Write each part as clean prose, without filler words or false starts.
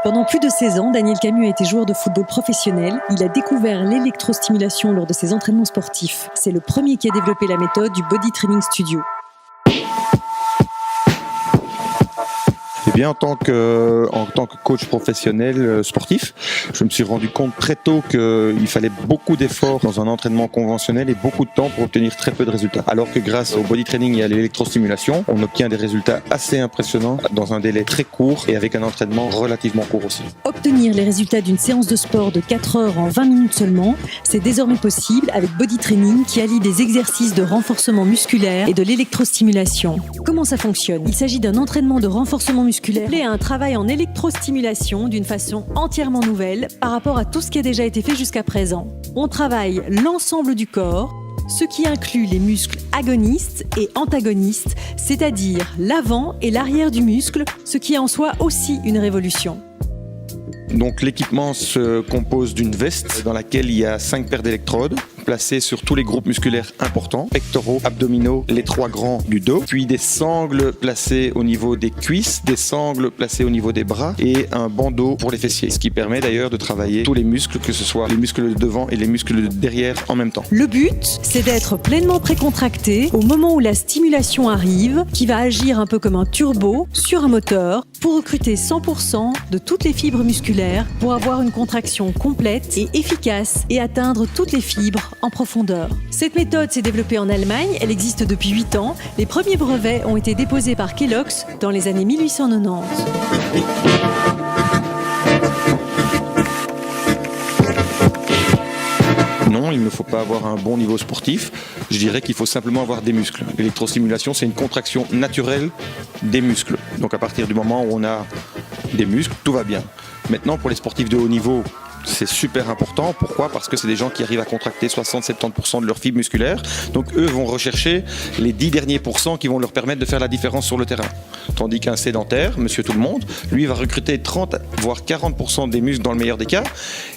Pendant plus de 16 ans, Daniel Camus a été joueur de football professionnel. Il a découvert l'électrostimulation lors de ses entraînements sportifs. C'est le premier qui a développé la méthode du Body Training Studio. Eh bien, en tant que coach professionnel sportif, je me suis rendu compte très tôt qu'il fallait beaucoup d'efforts dans un entraînement conventionnel et beaucoup de temps pour obtenir très peu de résultats. Alors que grâce au body training et à l'électrostimulation, on obtient des résultats assez impressionnants dans un délai très court et avec un entraînement relativement court aussi. Obtenir les résultats d'une séance de sport de 4 heures en 20 minutes seulement, c'est désormais possible avec Body Training qui allie des exercices de renforcement musculaire et de l'électrostimulation. Comment ça fonctionne ? Il s'agit d'un entraînement de renforcement musculaire et un travail en électrostimulation d'une façon entièrement nouvelle par rapport à tout ce qui a déjà été fait jusqu'à présent. On travaille l'ensemble du corps, ce qui inclut les muscles agonistes et antagonistes, c'est-à-dire l'avant et l'arrière du muscle, ce qui est en soi aussi une révolution. Donc l'équipement se compose d'une veste dans laquelle il y a 5 paires d'électrodes placées sur tous les groupes musculaires importants, pectoraux, abdominaux, les 3 grands du dos, puis des sangles placées au niveau des cuisses, des sangles placées au niveau des bras et un bandeau pour les fessiers, ce qui permet d'ailleurs de travailler tous les muscles, que ce soit les muscles de devant et les muscles de derrière en même temps. Le but, c'est d'être pleinement précontracté au moment où la stimulation arrive, qui va agir un peu comme un turbo sur un moteur pour recruter 100% de toutes les fibres musculaires pour avoir une contraction complète et efficace et atteindre toutes les fibres en profondeur. Cette méthode s'est développée en Allemagne, elle existe depuis 8 ans. Les premiers brevets ont été déposés par Kellogg's dans les années 1890. Non, il ne faut pas avoir un bon niveau sportif. Je dirais qu'il faut simplement avoir des muscles. L'électrostimulation, c'est une contraction naturelle des muscles. Donc à partir du moment où on a des muscles, tout va bien. Maintenant, pour les sportifs de haut niveau, c'est super important. Pourquoi ? Parce que c'est des gens qui arrivent à contracter 60-70% de leurs fibres musculaires. Donc eux vont rechercher les 10 derniers pourcents qui vont leur permettre de faire la différence sur le terrain. Tandis qu'un sédentaire, monsieur tout le monde, lui va recruter 30 voire 40% des muscles dans le meilleur des cas.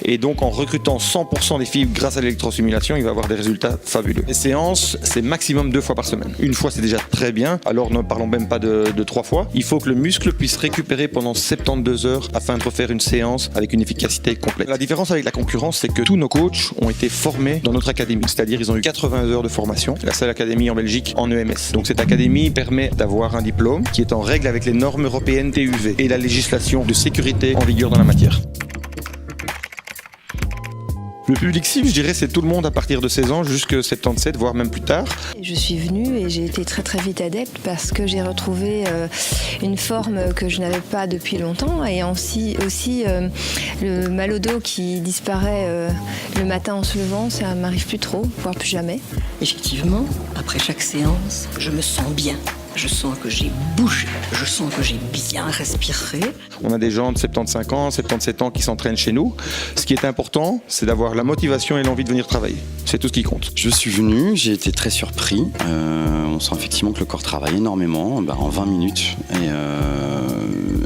Et donc en recrutant 100% des fibres grâce à l'électrostimulation, il va avoir des résultats fabuleux. Les séances, c'est maximum 2 fois par semaine. Une fois, c'est déjà très bien. Alors ne parlons même pas de 3 fois. Il faut que le muscle puisse récupérer pendant 72 heures afin de refaire une séance avec une efficacité complète. La différence avec la concurrence, c'est que tous nos coachs ont été formés dans notre académie. C'est-à-dire ils ont eu 80 heures de formation. La seule académie en Belgique en EMS. Donc cette académie permet d'avoir un diplôme qui est en règle avec les normes européennes TUV et la législation de sécurité en vigueur dans la matière. Le public cible, je dirais, c'est tout le monde à partir de 16 ans jusqu'à 77, voire même plus tard. Je suis venue et j'ai été très très vite adepte parce que j'ai retrouvé une forme que je n'avais pas depuis longtemps et aussi le mal au dos qui disparaît le matin en se levant, ça m'arrive plus trop, voire plus jamais. Effectivement, après chaque séance, je me sens bien. Je sens que j'ai bougé, je sens que j'ai bien respiré. On a des gens de 75 ans, 77 ans qui s'entraînent chez nous. Ce qui est important, c'est d'avoir la motivation et l'envie de venir travailler. C'est tout ce qui compte. Je suis venu, j'ai été très surpris. On sent effectivement que le corps travaille énormément, en 20 minutes.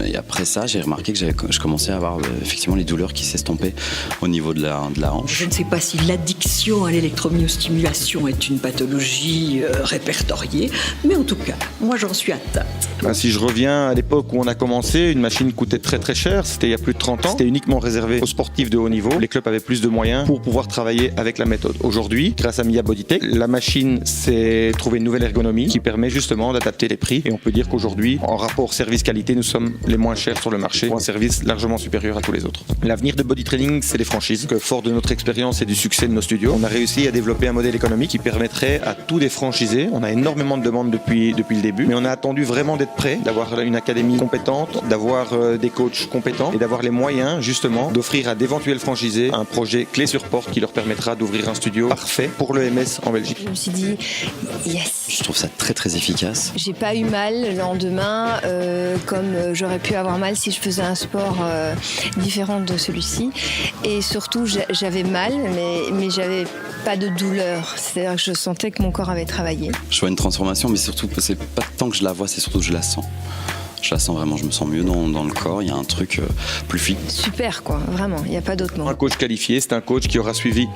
Et après ça, j'ai remarqué que je commençais à avoir effectivement les douleurs qui s'estompaient au niveau de la hanche. Je ne sais pas si l'addiction à l'électromyostimulation est une pathologie répertoriée, mais en tout cas, moi j'en suis atteinte. Si je reviens à l'époque où on a commencé, une machine coûtait très très cher, c'était il y a plus de 30 ans. C'était uniquement réservé aux sportifs de haut niveau. Les clubs avaient plus de moyens pour pouvoir travailler avec la méthode. Aujourd'hui, grâce à Mia Bodytech, la machine s'est trouvé une nouvelle ergonomie qui permet justement d'adapter les prix. Et on peut dire qu'aujourd'hui, en rapport service-qualité, nous sommes les moins chers sur le marché pour un service largement supérieur à tous les autres. L'avenir de Body Training, c'est les franchises. Que fort de notre expérience et du succès de nos studios, on a réussi à développer un modèle économique qui permettrait à tous les franchisés, on a énormément de demandes depuis le début, mais on a attendu vraiment d'être prêt, d'avoir une académie compétente, d'avoir des coachs compétents et d'avoir les moyens justement d'offrir à d'éventuels franchisés un projet clé sur porte qui leur permettra d'ouvrir un studio parfait pour l'EMS en Belgique. Je me suis dit yes. Je trouve ça très très efficace. J'ai pas eu mal le lendemain comme j'aurais pu avoir mal si je faisais un sport différent de celui-ci. Et surtout j'avais mal mais j'avais pas de douleur. C'est-à-dire que je sentais que mon corps avait travaillé. Je vois une transformation, mais surtout c'est pas tant que je la vois, c'est surtout que je la sens. Je la sens vraiment, je me sens mieux dans le corps, il y a un truc plus fluide. Super quoi, vraiment, il n'y a pas d'autre mot. Un coach qualifié, c'est un coach qui aura suivi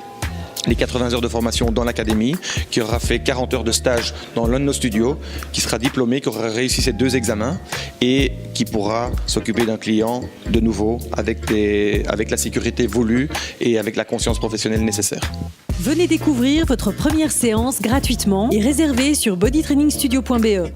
les 80 heures de formation dans l'académie, qui aura fait 40 heures de stage dans l'un de nos studios, qui sera diplômé, qui aura réussi ces 2 examens et qui pourra s'occuper d'un client de nouveau avec la sécurité voulue et avec la conscience professionnelle nécessaire. Venez découvrir votre première séance gratuitement et réservez sur bodytrainingstudio.be.